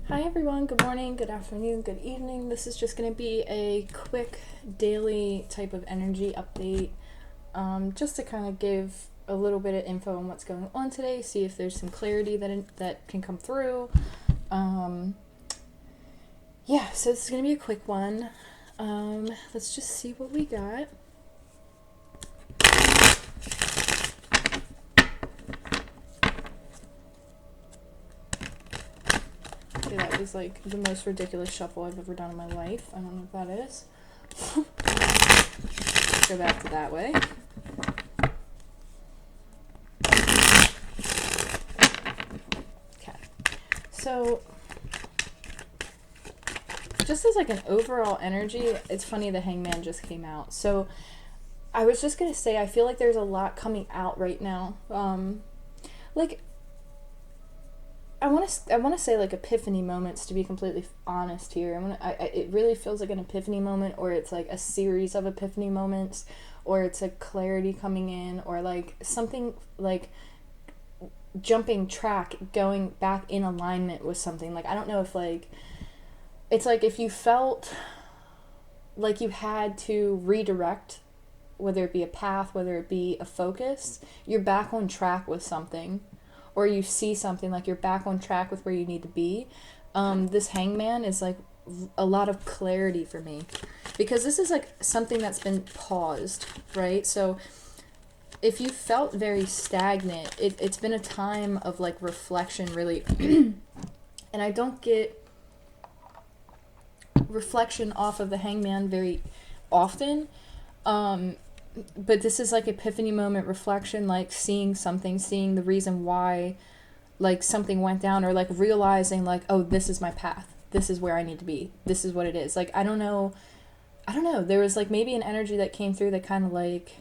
Hi everyone, good morning, good afternoon, good evening. This is just going to be a quick daily type of energy update, just to kind of give a little bit of info on what's going on today, see if there's some clarity that can come through. So this is going to be a quick one. Let's just see what we got. Okay, that was like the most ridiculous shuffle I've ever done in my life. I don't know what that is. Go back to that way. Okay. So, just as like an overall energy, it's funny the Hangman just came out. So, I was just gonna say, I feel like there's a lot coming out right now. Like, I want to say like epiphany moments, to be completely honest here. It really feels like an epiphany moment, or it's like a series of epiphany moments, or it's a clarity coming in, or like something like jumping track, going back in alignment with something. Like, I don't know if like it's like if you felt like you had to redirect, whether it be a path, whether it be a focus, you're back on track with something, or you see something like you're back on track with where you need to be. This Hangman is like a lot of clarity for me, because this is like something that's been paused, right? So if you felt very stagnant, it's been a time of like reflection, really. And I don't get reflection off of the Hangman very often. But this is like epiphany moment reflection, like seeing something, seeing the reason why like something went down, or like realizing like, oh, this is my path, this is where I need to be, this is what it is. Like, I don't know, there was like maybe an energy that came through that kind of like,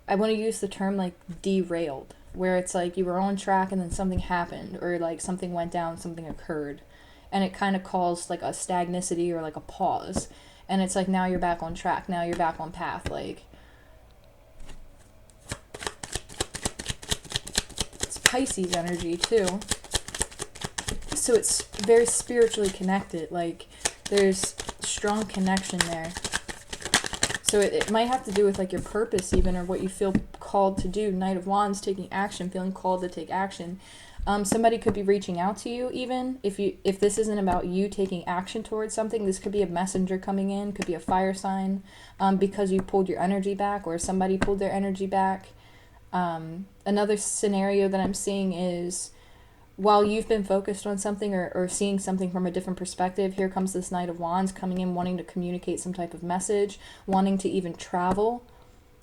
I want to use the term like derailed, where it's like you were on track and then something happened, or like something went down, something occurred, and it kind of caused like a stagnicity or like a pause, and it's like now you're back on track, now you're back on path. Like, Pisces energy too. So it's very spiritually connected. Like, there's strong connection there. So it might have to do with like your purpose even, or what you feel called to do. Knight of Wands, taking action, feeling called to take action. Somebody could be reaching out to you even. If this isn't about you taking action towards something, this could be a messenger coming in, could be a fire sign, because you pulled your energy back, or somebody pulled their energy back. Another scenario that I'm seeing is, while you've been focused on something, or seeing something from a different perspective, here comes this Knight of Wands coming in, wanting to communicate some type of message, wanting to even travel,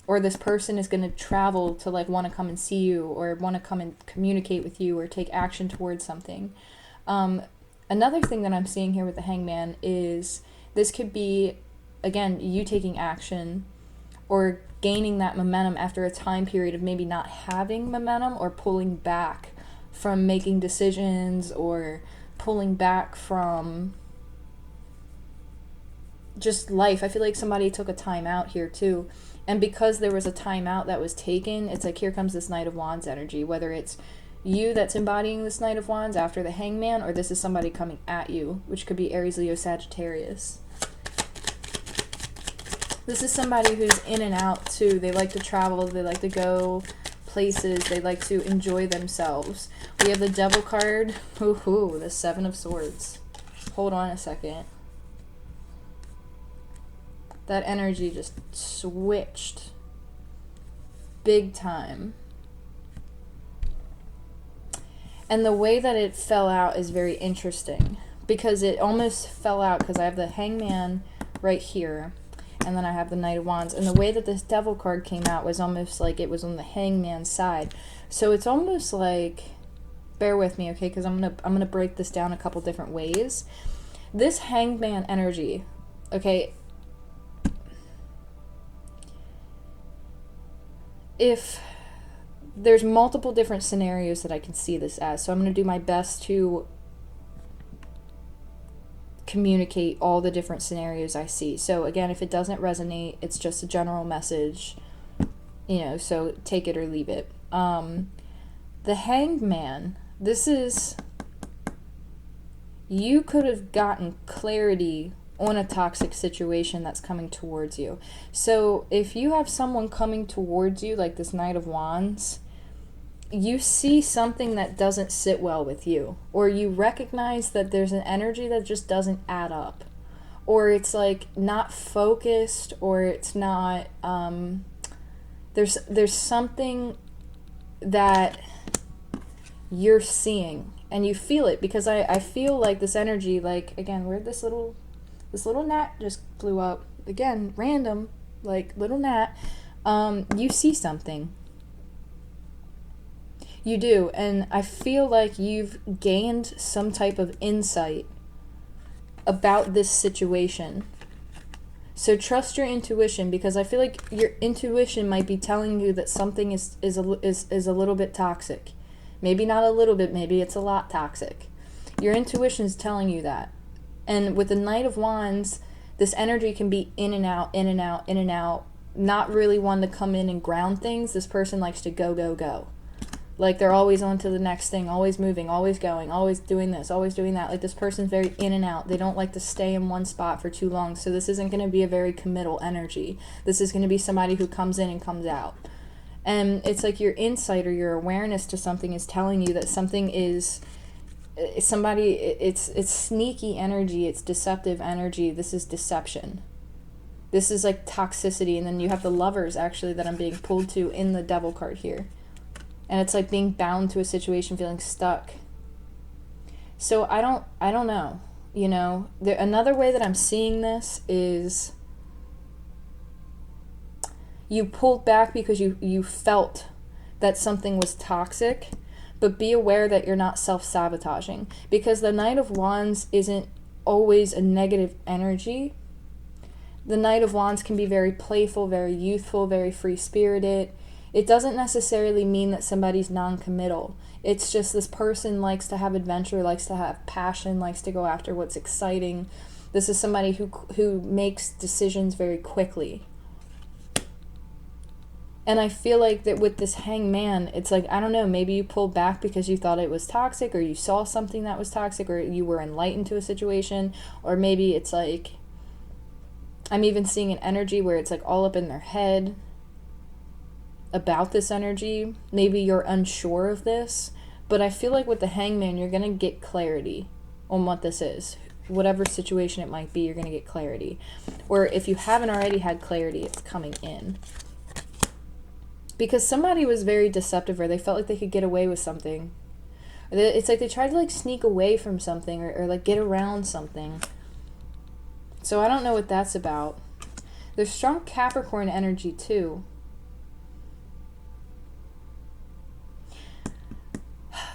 or this person is going to travel to like want to come and see you, or want to come and communicate with you, or take action towards something. Another thing that I'm seeing here with the Hangman is, this could be, again, you taking action, or gaining that momentum after a time period of maybe not having momentum, or pulling back from making decisions, or pulling back from just life. I feel like somebody took a time out here too. And because there was a time out that was taken, it's like here comes this Knight of Wands energy, whether it's you that's embodying this Knight of Wands after the Hangman, or this is somebody coming at you, which could be Aries, Leo, Sagittarius. This is somebody who's in and out too. They like to travel, they like to go places, they like to enjoy themselves. We have the Devil card. Ooh, the Seven of Swords. Hold on a second. That energy just switched big time. And the way that it fell out is very interesting, because it almost fell out because I have the Hangman right here, and then I have the Knight of Wands, and the way that this Devil card came out was almost like it was on the Hangman's side. So it's almost like, bear with me, okay, because I'm gonna break this down a couple different ways. This Hangman energy, okay, if there's multiple different scenarios that I can see this as, so I'm going to do my best to communicate all the different scenarios I see. So again, if it doesn't resonate, it's just a general message, so take it or leave it. The Hangman, this is you could have gotten clarity on a toxic situation that's coming towards you. So if you have someone coming towards you, like this Knight of Wands, you see something that doesn't sit well with you, or you recognize that there's an energy that just doesn't add up, or it's like not focused, or it's not there's something that you're seeing and you feel it, because I feel like this energy, like, again, where this little gnat just flew up again, random, like little gnat, you see something. You do, and I feel like you've gained some type of insight about this situation. So trust your intuition, because I feel like your intuition might be telling you that something is a little bit toxic. Maybe not a little bit, maybe it's a lot toxic. Your intuition is telling you that. And with the Knight of Wands, this energy can be in and out, in and out, in and out. Not really one to come in and ground things. This person likes to go, go, go. Like they're always on to the next thing, always moving, always going, always doing this, always doing that. Like this person's very in and out. They don't like to stay in one spot for too long. So this isn't going to be a very committal energy. This is going to be somebody who comes in and comes out. And it's like your insight or your awareness to something is telling you that something is somebody, it's sneaky energy, it's deceptive energy. This is deception. This is like toxicity. And then you have the Lovers, actually, that I'm being pulled to in the Devil card here. And it's like being bound to a situation, feeling stuck. So I don't know. You know, another way that I'm seeing this is you pulled back because you felt that something was toxic, but be aware that you're not self-sabotaging, because the Knight of Wands isn't always a negative energy. The Knight of Wands can be very playful, very youthful, very free-spirited. It doesn't necessarily mean that somebody's non-committal. It's just this person likes to have adventure, likes to have passion, likes to go after what's exciting. This is somebody who makes decisions very quickly. And I feel like that with this Hangman, it's like, I don't know, maybe you pulled back because you thought it was toxic, or you saw something that was toxic, or you were enlightened to a situation, or maybe it's like, I'm even seeing an energy where it's like all up in their head about this energy. Maybe you're unsure of this, but I feel like with the Hangman, you're going to get clarity on what this is. Whatever situation it might be, you're going to get clarity. Or if you haven't already had clarity, it's coming in. Because somebody was very deceptive, or they felt like they could get away with something. It's like they tried to like sneak away from something, or like get around something. So I don't know what that's about. There's strong Capricorn energy too.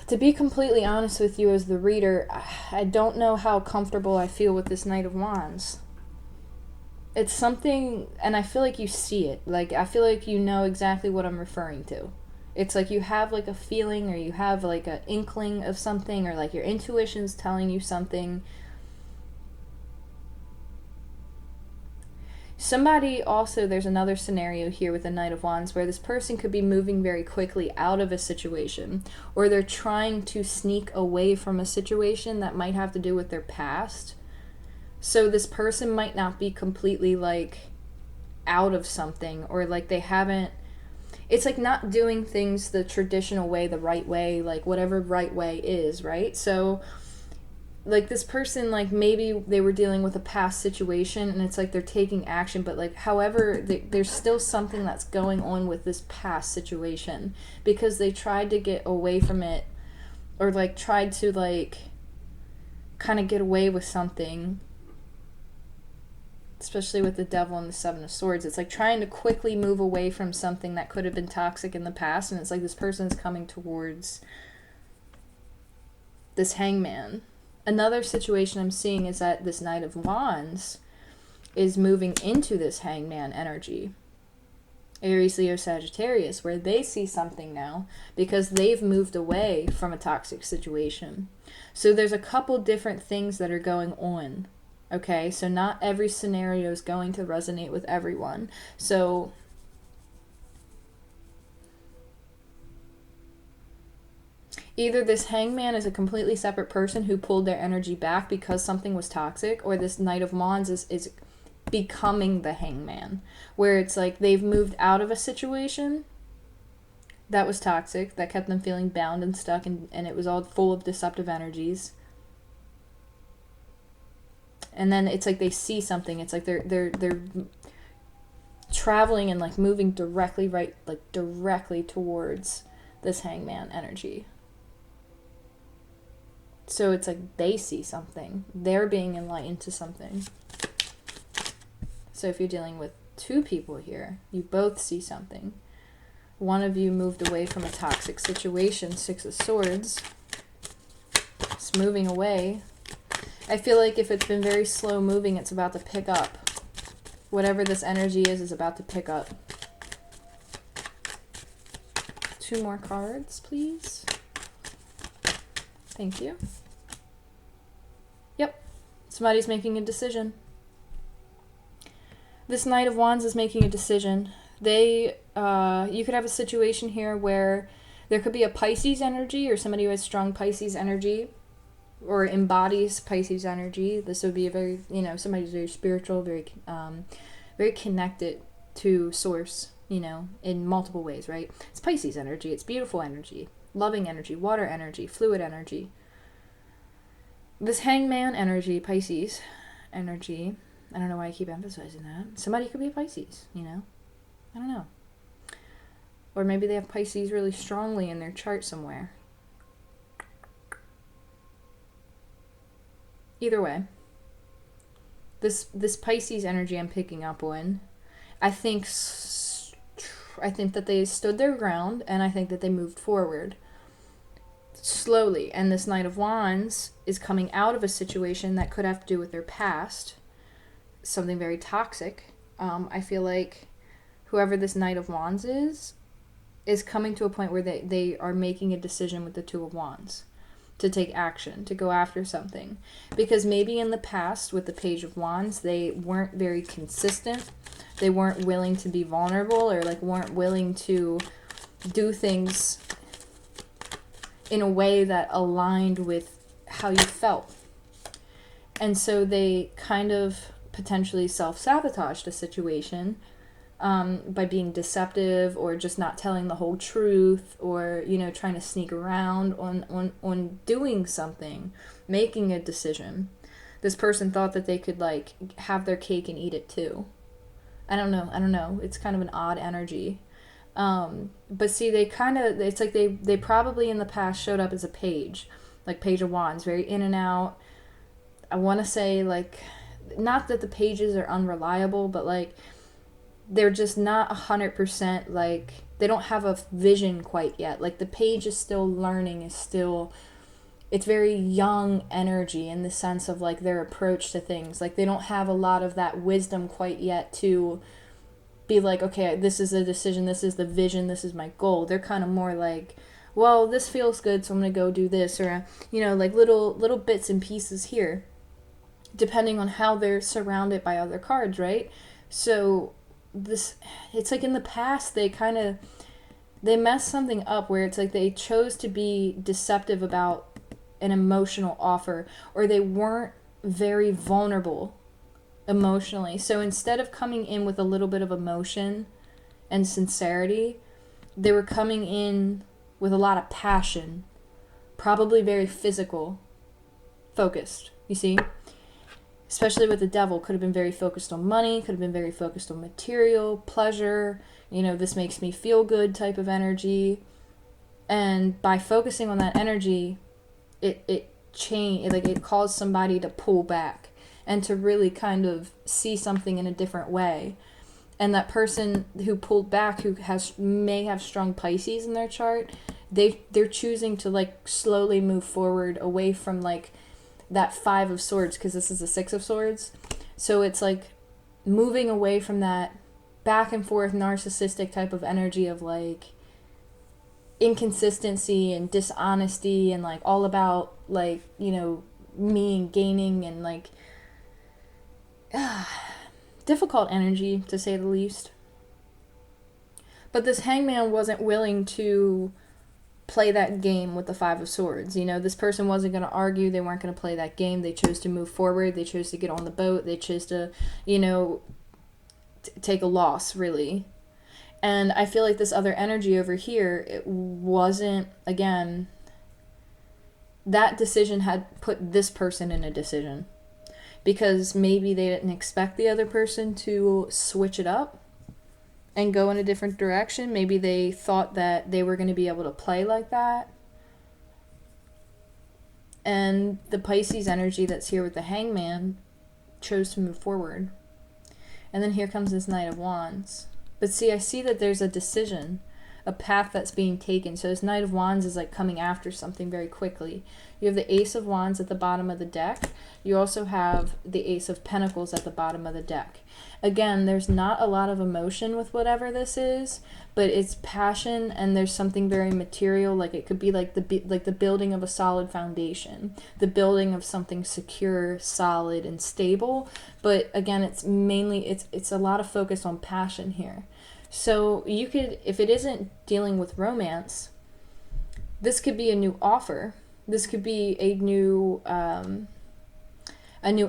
To be completely honest with you as the reader, I don't know how comfortable I feel with this Knight of Wands. It's something, and I feel like you see it. Like, I feel like you know exactly what I'm referring to. It's like you have like a feeling, or you have like an inkling of something, or like your intuition's telling you something. Somebody also, there's another scenario here with the Knight of Wands where this person could be moving very quickly out of a situation, or they're trying to sneak away from a situation that might have to do with their past. So this person might not be completely like out of something, or like they haven't, it's like not doing things the traditional way, the right way, like whatever right way is, right? So like this person, like maybe they were dealing with a past situation, and it's like they're taking action, but like however there's still something that's going on with this past situation, because they tried to get away from it, or like tried to like kind of get away with something. Especially with the Devil and the Seven of Swords, it's like trying to quickly move away from something that could have been toxic in the past, and it's like this person is coming towards this Hangman. Another situation I'm seeing is that this Knight of Wands is moving into this Hangman energy. Aries, Leo, Sagittarius, where they see something now because they've moved away from a toxic situation. So there's a couple different things that are going on. Okay, so not every scenario is going to resonate with everyone. So Either this hangman is a completely separate person who pulled their energy back because something was toxic, or this Knight of Wands is becoming the hangman, where it's like they've moved out of a situation that was toxic, that kept them feeling bound and stuck, and it was all full of deceptive energies. And then it's like they see something. It's like they're traveling and like moving directly towards this hangman energy. So it's like they see something. They're being enlightened to something. So if you're dealing with two people here, you both see something. One of you moved away from a toxic situation, Six of Swords. It's moving away. I feel like if it's been very slow moving, it's about to pick up. Whatever this energy is about to pick up. 2 more cards, please. Thank you. Yep. Somebody's making a decision. This Knight of Wands is making a decision. You could have a situation here where there could be a Pisces energy, or somebody who has strong Pisces energy or embodies Pisces energy. This would be a very, somebody who's very spiritual, very connected to source, in multiple ways, right? It's Pisces energy. It's beautiful energy, loving energy, water energy, fluid energy. This hangman energy, Pisces energy, I don't know why I keep emphasizing that. Somebody could be a Pisces, I don't know. Or maybe they have Pisces really strongly in their chart somewhere. Either way, this Pisces energy I'm picking up on, I think that they stood their ground, and I think that they moved forward slowly. And this Knight of Wands is coming out of a situation that could have to do with their past, something very toxic. I feel like whoever this Knight of Wands is coming to a point where they are making a decision with the Two of Wands to take action, to go after something. Because maybe in the past with the Page of Wands, they weren't very consistent. They weren't willing to be vulnerable, or like weren't willing to do things in a way that aligned with how you felt. And so they kind of potentially self-sabotaged a situation by being deceptive, or just not telling the whole truth, or trying to sneak around on doing something, making a decision. This person thought that they could like have their cake and eat it too. I don't know. It's kind of an odd energy. But see, it's like they probably in the past showed up as a page, like Page of Wands, very in and out. I want to say, like, not that the pages are unreliable, but like they're just not 100%, like they don't have a vision quite yet. Like the page is still learning, it's very young energy in the sense of like their approach to things. Like they don't have a lot of that wisdom quite yet to be like, okay, this is a decision, this is the vision, this is my goal. They're kind of more like, well, this feels good, so I'm gonna go do this, or like little bits and pieces here, depending on how they're surrounded by other cards, right? So it's like in the past they messed something up where it's like they chose to be deceptive about an emotional offer, or they weren't very vulnerable emotionally. So instead of coming in with a little bit of emotion and sincerity, they were coming in with a lot of passion, probably very physical focused, you see? Especially with the Devil, could have been very focused on money, could have been very focused on material, pleasure, this makes me feel good type of energy. And by focusing on that energy, it caused somebody to pull back and to really kind of see something in a different way. And that person who pulled back, who may have strong Pisces in their chart, they're choosing to like slowly move forward away from like that Five of Swords, because this is the Six of Swords. So it's like moving away from that back and forth narcissistic type of energy of like inconsistency and dishonesty, and like all about like me and gaining, and like difficult energy to say the least. But this hangman wasn't willing to play that game with the Five of Swords. You know, this person wasn't going to argue. They weren't going to play that game. They chose to move forward. They chose to get on the boat. They chose to, you know, take a loss, really. And I feel like this other energy over here, it wasn't, again, that decision had put this person in a decision. Because maybe they didn't expect the other person to switch it up and go in a different direction. Maybe they thought that they were going to be able to play like that. And the Pisces energy that's here with the Hangman chose to move forward. And then here comes this Knight of Wands. But see, I see that there's a decision, a path that's being taken. So this Knight of Wands is like coming after something very quickly. You have the Ace of Wands at the bottom of the deck. You also have the Ace of Pentacles at the bottom of the deck. Again, there's not a lot of emotion with whatever this is, but it's passion, and there's something very material. Like it could be like the building of a solid foundation, the building of something secure, solid, and stable. But again, it's mainly it's a lot of focus on passion here. So you could, if it isn't dealing with romance, this could be a new offer. This could be a new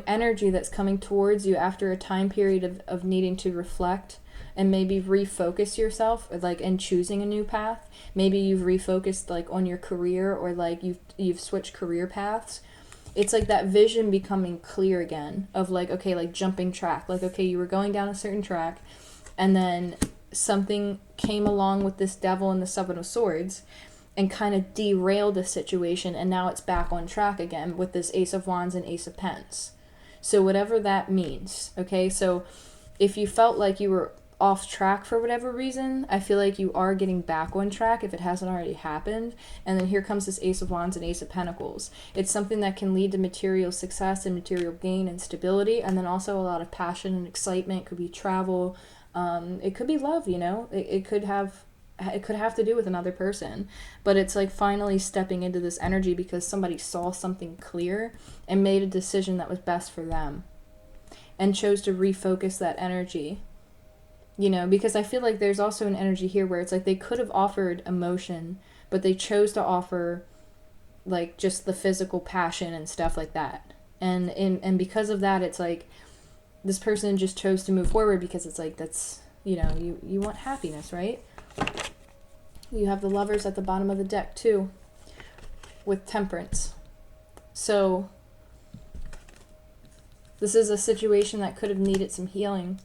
energy that's coming towards you after a time period of needing to reflect and maybe refocus yourself, like, and choosing a new path. Maybe you've refocused like on your career, or like you've switched career paths. It's like that vision becoming clear again of like, okay, like jumping track. Like, okay, you were going down a certain track, and then something came along with this Devil and the Seven of Swords and kind of derailed the situation, and now it's back on track again with this Ace of Wands and Ace of Pents. So whatever that means, okay? So if you felt like you were off track for whatever reason, I feel like you are getting back on track if it hasn't already happened. And then here comes this Ace of Wands and Ace of Pentacles. It's something that can lead to material success and material gain and stability, and then also a lot of passion and excitement. It could be travel, it could be love, you know? It could have to do with another person, but it's like finally stepping into this energy because somebody saw something clear and made a decision that was best for them and chose to refocus that energy, you know, because I feel like there's also an energy here where it's like they could have offered emotion, but they chose to offer like just the physical passion and stuff like that. And because of that, it's like this person just chose to move forward because it's like, that's, you know, you want happiness, right? You have the Lovers at the bottom of the deck too, with Temperance. So this is a situation that could have needed some healing,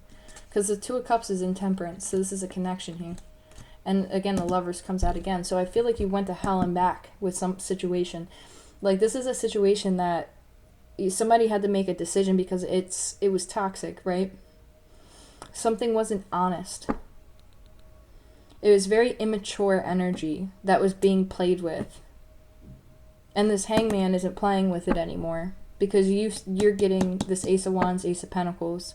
because the Two of Cups is in Temperance, so this is a connection here. And again, the Lovers comes out again. So I feel like you went to hell and back with some situation. Like this is a situation that somebody had to make a decision because it was toxic, right? Something wasn't honest. It was very immature energy that was being played with. And this Hangman isn't playing with it anymore, because you're getting this Ace of Wands, Ace of Pentacles.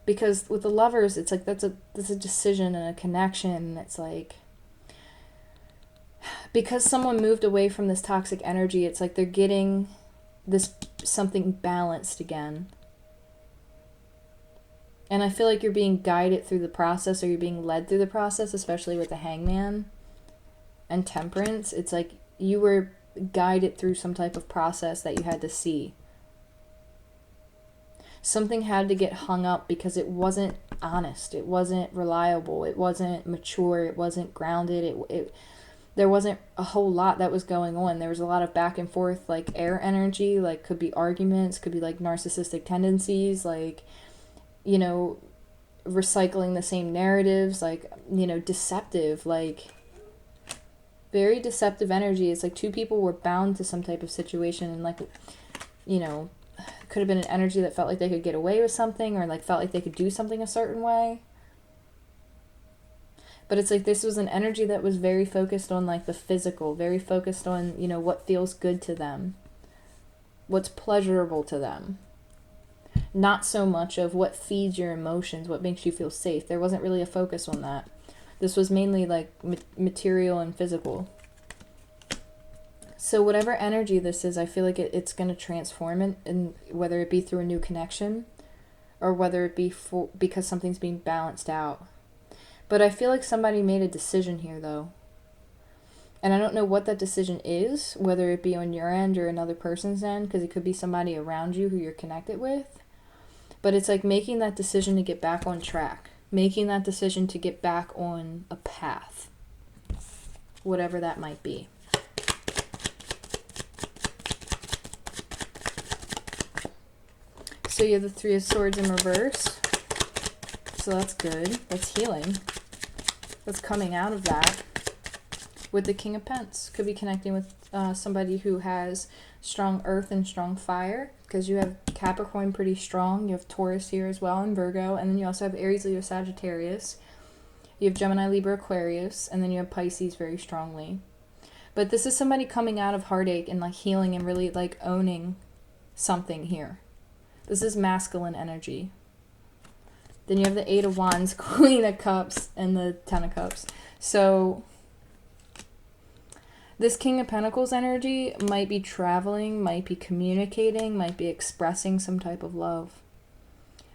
Because with the Lovers, it's like that's a decision and a connection. It's like, because someone moved away from this toxic energy, it's like they're getting this something balanced again. And I feel like you're being guided through the process, or you're being led through the process, especially with the Hangman and Temperance. It's like you were guided through some type of process that you had to see. Something had to get hung up because it wasn't honest. It wasn't reliable. It wasn't mature. It wasn't grounded. There wasn't a whole lot that was going on. There was a lot of back and forth, like air energy, like could be arguments, could be like narcissistic tendencies, like, you know, recycling the same narratives, like, you know, deceptive, like very deceptive energy. It's like two people were bound to some type of situation, and like, you know, could have been an energy that felt like they could get away with something, or like felt like they could do something a certain way. But it's like this was an energy that was very focused on like the physical, very focused on, you know, what feels good to them, what's pleasurable to them. Not so much of what feeds your emotions, what makes you feel safe. There wasn't really a focus on that. This was mainly like material and physical. So whatever energy this is, I feel like it's going to transform it, and whether it be through a new connection or whether it be because something's being balanced out. But I feel like somebody made a decision here, though. And I don't know what that decision is, whether it be on your end or another person's end, because it could be somebody around you who you're connected with. But it's like making that decision to get back on track, making that decision to get back on a path, whatever that might be. So you have the Three of Swords in reverse. So that's good. That's healing. That's coming out of that. With the King of Pentacles, could be connecting with somebody who has strong earth and strong fire, because you have Capricorn pretty strong. You have Taurus here as well, and Virgo, and then you also have Aries, Leo, Sagittarius. You have Gemini, Libra, Aquarius, and then you have Pisces very strongly. But this is somebody coming out of heartache and like healing and really like owning something here. This is masculine energy. Then you have the Eight of Wands, Queen of Cups, and the Ten of Cups. So this King of Pentacles energy might be traveling, might be communicating, might be expressing some type of love,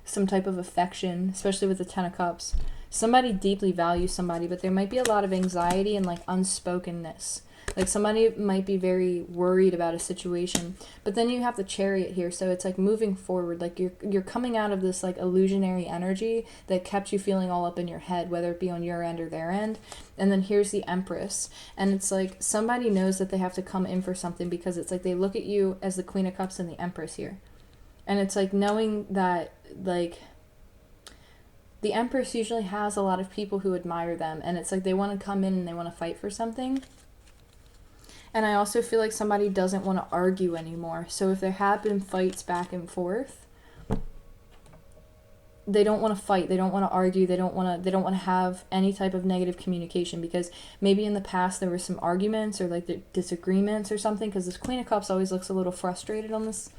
some type of affection, especially with the Ten of Cups. Somebody deeply values somebody, but there might be a lot of anxiety and like unspokenness. Like somebody might be very worried about a situation, but then you have the Chariot here, so it's like moving forward. Like you're coming out of this like illusionary energy that kept you feeling all up in your head, whether it be on your end or their end. And then here's the Empress, and it's like somebody knows that they have to come in for something, because it's like they look at you as the Queen of Cups and the Empress here, and it's like knowing that like the Empress usually has a lot of people who admire them, and it's like they want to come in and they want to fight for something. And I also feel like somebody doesn't want to argue anymore. So if there have been fights back and forth, they don't want to fight. They don't want to argue. They don't want to have any type of negative communication, because maybe in the past there were some arguments or like disagreements or something, because this Queen of Cups always looks a little frustrated on this.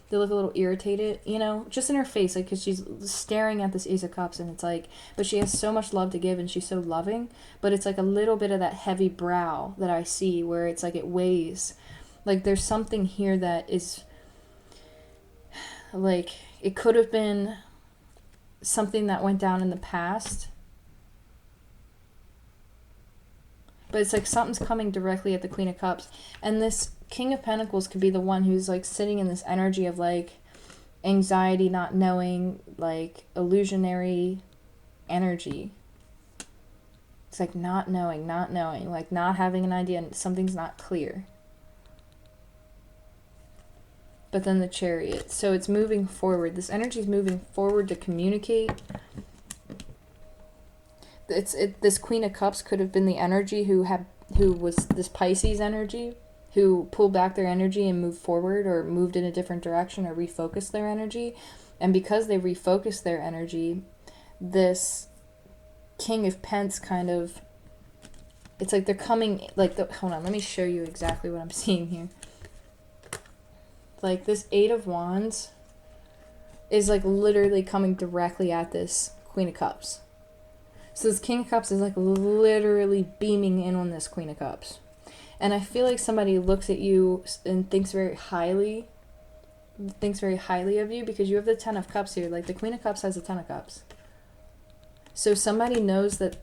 They look a little irritated, you know, just in her face, like, because she's staring at this Ace of Cups, and it's like, but she has so much love to give, and she's so loving, but it's like a little bit of that heavy brow that I see, where it's like it weighs. Like there's something here that is, like, it could have been something that went down in the past, but it's like something's coming directly at the Queen of Cups, and this King of Pentacles could be the one who's like sitting in this energy of like anxiety, not knowing, like illusionary energy. It's like not knowing, like not having an idea, and something's not clear. But then the Chariot, so it's moving forward. This energy is moving forward to communicate. This Queen of Cups could have been the energy who was this Pisces energy, who pulled back their energy and moved forward, or moved in a different direction, or refocused their energy. And because they refocused their energy, this King of Pentacles kind of, it's like they're coming, like, hold on, let me show you exactly what I'm seeing here. Like this Eight of Wands is like literally coming directly at this Queen of Cups. So this King of Cups is like literally beaming in on this Queen of Cups. And I feel like somebody looks at you and thinks very highly of you, because you have the Ten of Cups here. Like the Queen of Cups has the Ten of Cups. So somebody knows that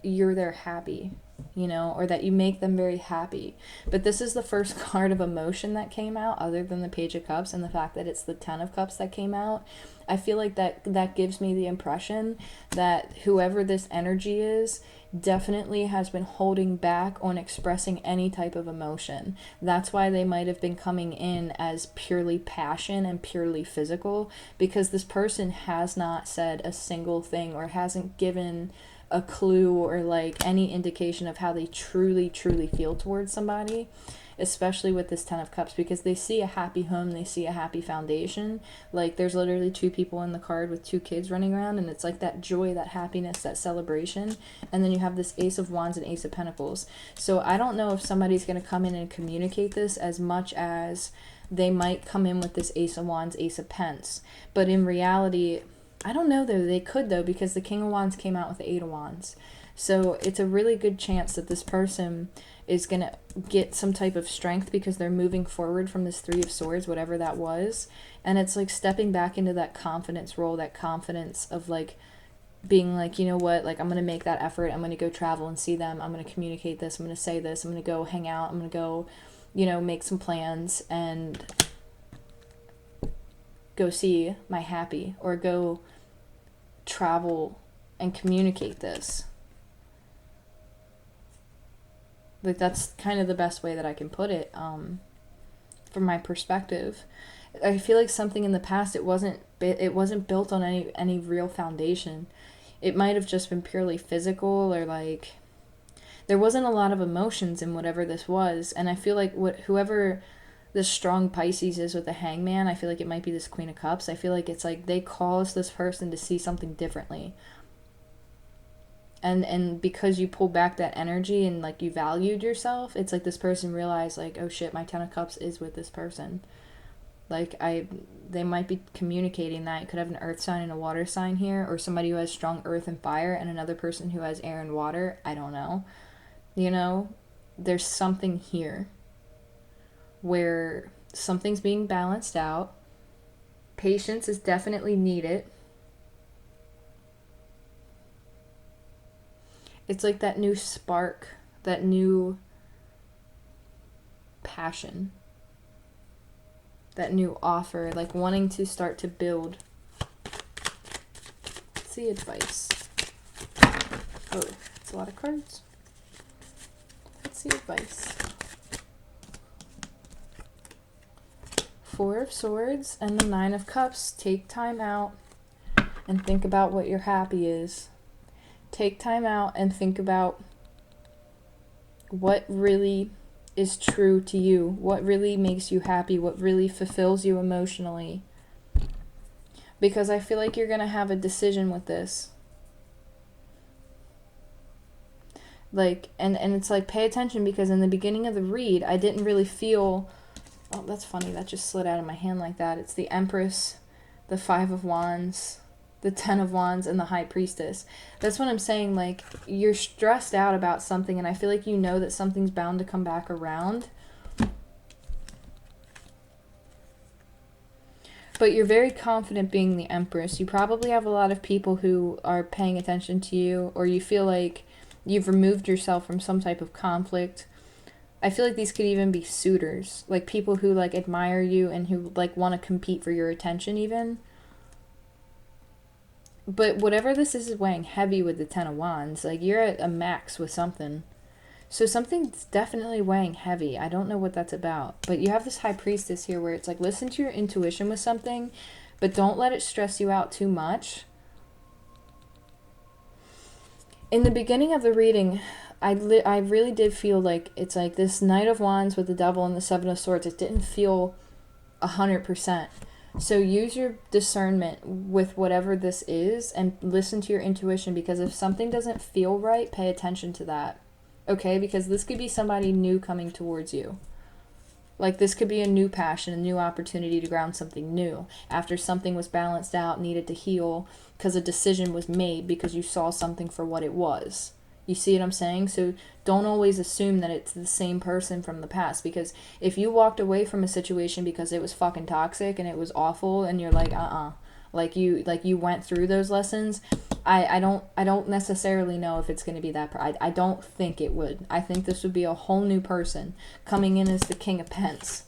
you're their happy, you know, or that you make them very happy. But this is the first card of emotion that came out, other than the Page of Cups, and the fact that it's the Ten of Cups that came out. I feel like that gives me the impression that whoever this energy is definitely has been holding back on expressing any type of emotion. That's why they might have been coming in as purely passion and purely physical, because this person has not said a single thing, or hasn't given a clue or like any indication of how they truly feel towards somebody, especially with this Ten of Cups, because they see a happy home, they see a happy foundation. Like there's literally two people in the card with two kids running around, and it's like that joy, that happiness, that celebration. And then you have this Ace of Wands and Ace of Pentacles. So I don't know if somebody's going to come in and communicate this, as much as they might come in with this Ace of Wands, Ace of Pents. But in reality, I don't know though. They could though, because the King of Wands came out with the Eight of Wands. So it's a really good chance that this person is going to get some type of strength, because they're moving forward from this Three of Swords, whatever that was. And it's like stepping back into that confidence role, that confidence of like being like, you know what, like, I'm going to make that effort. I'm going to go travel and see them. I'm going to communicate this. I'm going to say this. I'm going to go hang out. I'm going to go, you know, make some plans and go see my happy, or go travel and communicate this. Like, that's kind of the best way that I can put it, from my perspective. I feel like something in the past, it wasn't built on any real foundation. It might have just been purely physical, or like there wasn't a lot of emotions in whatever this was. And I feel like whoever this strong Pisces is with the Hangman, I feel like it might be this Queen of Cups. I feel like it's like they caused this person to see something differently. And because you pulled back that energy and like you valued yourself, it's like this person realized like, oh shit, my Ten of Cups is with this person. Like, they might be communicating that. You could have an earth sign and a water sign here, or somebody who has strong earth and fire and another person who has air and water. I don't know. You know, there's something here where something's being balanced out. Patience is definitely needed. It's like that new spark, that new passion, that new offer, like wanting to start to build. Let's see advice. Oh, it's a lot of cards. Let's see advice. Four of Swords and the Nine of Cups. Take time out and think about what your happy is. Take time out and think about what really is true to you, what really makes you happy, what really fulfills you emotionally. Because I feel like you're going to have a decision with this. Like, and it's like, pay attention, because in the beginning of the read, I didn't really feel, oh, that's funny, that just slid out of my hand like that. It's the Empress, the Five of Wands, the Ten of Wands, and the High Priestess. That's what I'm saying, like, you're stressed out about something, and I feel like you know that something's bound to come back around. But you're very confident being the Empress. You probably have a lot of people who are paying attention to you, or you feel like you've removed yourself from some type of conflict. I feel like these could even be suitors, like people who like admire you and who like want to compete for your attention even. But whatever this is weighing heavy with the Ten of Wands. Like, you're at a max with something. So something's definitely weighing heavy. I don't know what that's about. But you have this High Priestess here where it's like, listen to your intuition with something, but don't let it stress you out too much. In the beginning of the reading, I really did feel like it's like this Knight of Wands with the Devil and the Seven of Swords. It didn't feel 100%. So use your discernment with whatever this is and listen to your intuition, because if something doesn't feel right, pay attention to that. Okay? Because this could be somebody new coming towards you. Like, this could be a new passion, a new opportunity to ground something new. After something was balanced out, needed to heal, because a decision was made because you saw something for what it was. You see what I'm saying? So don't always assume that it's the same person from the past, because if you walked away from a situation because it was fucking toxic and it was awful and you're like, like you went through those lessons, I don't necessarily know if it's going to be that I don't think it would. I think this would be a whole new person coming in as the King of Pence.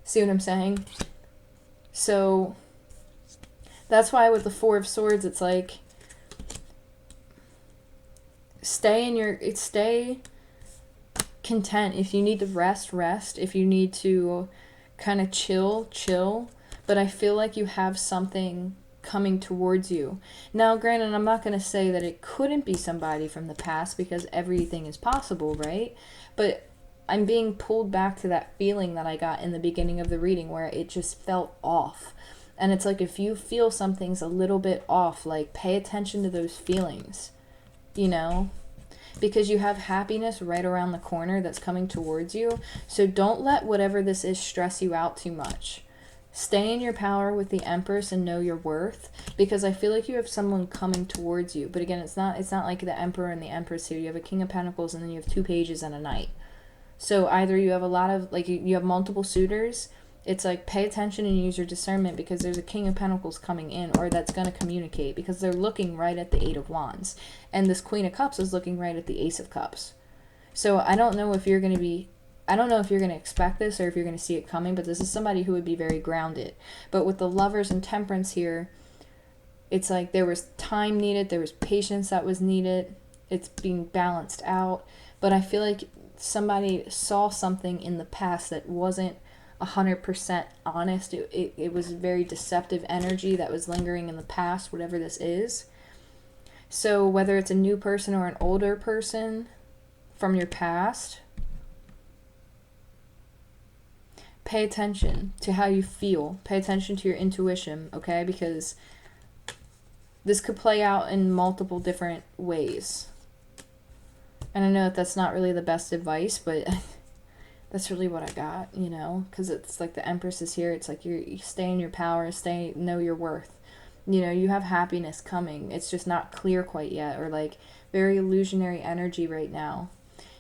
See what I'm saying? So that's why with the Four of Swords, it's like, stay content. If you need to rest. If you need to kind of chill. But I feel like you have something coming towards you. Now, granted, I'm not going to say that it couldn't be somebody from the past, because everything is possible, right? But I'm being pulled back to that feeling that I got in the beginning of the reading where it just felt off. And it's like, if you feel something's a little bit off, like, pay attention to those feelings. You know, because you have happiness right around the corner that's coming towards you. So don't let whatever this is stress you out too much. Stay in your power with the Empress and know your worth, because I feel like you have someone coming towards you. But again, it's not like the Emperor and the Empress here. You have a King of Pentacles and then you have two pages and a Knight. So either you have a lot of, like, you have multiple suitors, it's like pay attention and use your discernment, because there's a King of Pentacles coming in, or that's going to communicate, because they're looking right at the Eight of Wands. And this Queen of Cups is looking right at the Ace of Cups. So I don't know if you're going to expect this or if you're going to see it coming, but this is somebody who would be very grounded. But with the Lovers and Temperance here, it's like there was time needed, there was patience that was needed. It's being balanced out. But I feel like somebody saw something in the past that wasn't 100% honest. It was very deceptive energy that was lingering in the past, whatever this is. So whether it's a new person or an older person from your past, pay attention to how you feel. Pay attention to your intuition, okay? Because this could play out in multiple different ways. And I know that that's not really the best advice, but that's really what I got, you know? Because it's like the Empress is here. It's like you stay in your power, know your worth. You know, you have happiness coming. It's just not clear quite yet, or like very illusionary energy right now.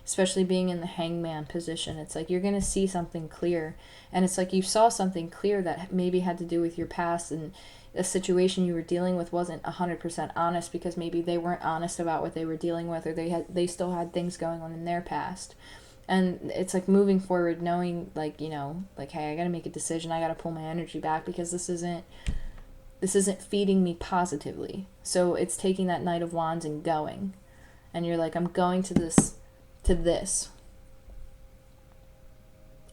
Especially being in the Hangman position. It's like you're going to see something clear. And it's like you saw something clear that maybe had to do with your past, and a situation you were dealing with wasn't 100% honest, because maybe they weren't honest about what they were dealing with, or they still had things going on in their past. And it's like moving forward, knowing like, you know, like, hey, I got to make a decision. I got to pull my energy back, because this isn't feeding me positively. So it's taking that Knight of Wands and going. And you're like, I'm going to this.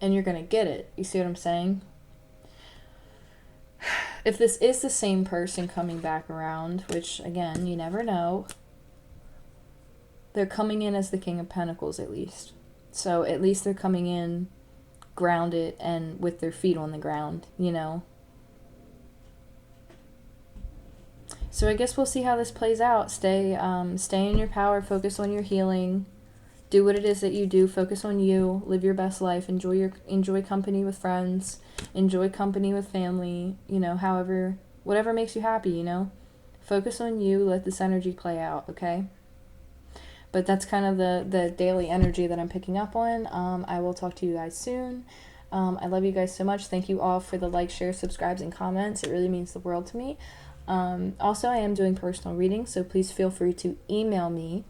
And you're going to get it. You see what I'm saying? If this is the same person coming back around, which, again, you never know, they're coming in as the King of Pentacles, at least. So at least they're coming in grounded and with their feet on the ground, you know? So I guess we'll see how this plays out. Stay in your power. Focus on your healing. Do what it is that you do. Focus on you. Live your best life. Enjoy company with friends. Enjoy company with family. You know, whatever makes you happy, you know. Focus on you. Let this energy play out, okay? But that's kind of the daily energy that I'm picking up on. I will talk to you guys soon. I love you guys so much. Thank you all for the like, share, subscribes, and comments. It really means the world to me. Also, I am doing personal readings, so please feel free to email me,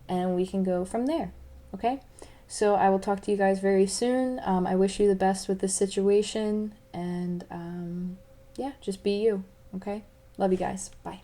and we can go from there, okay? So I will talk to you guys very soon. I wish you the best with this situation, and yeah, just be you, okay? Love you guys. Bye.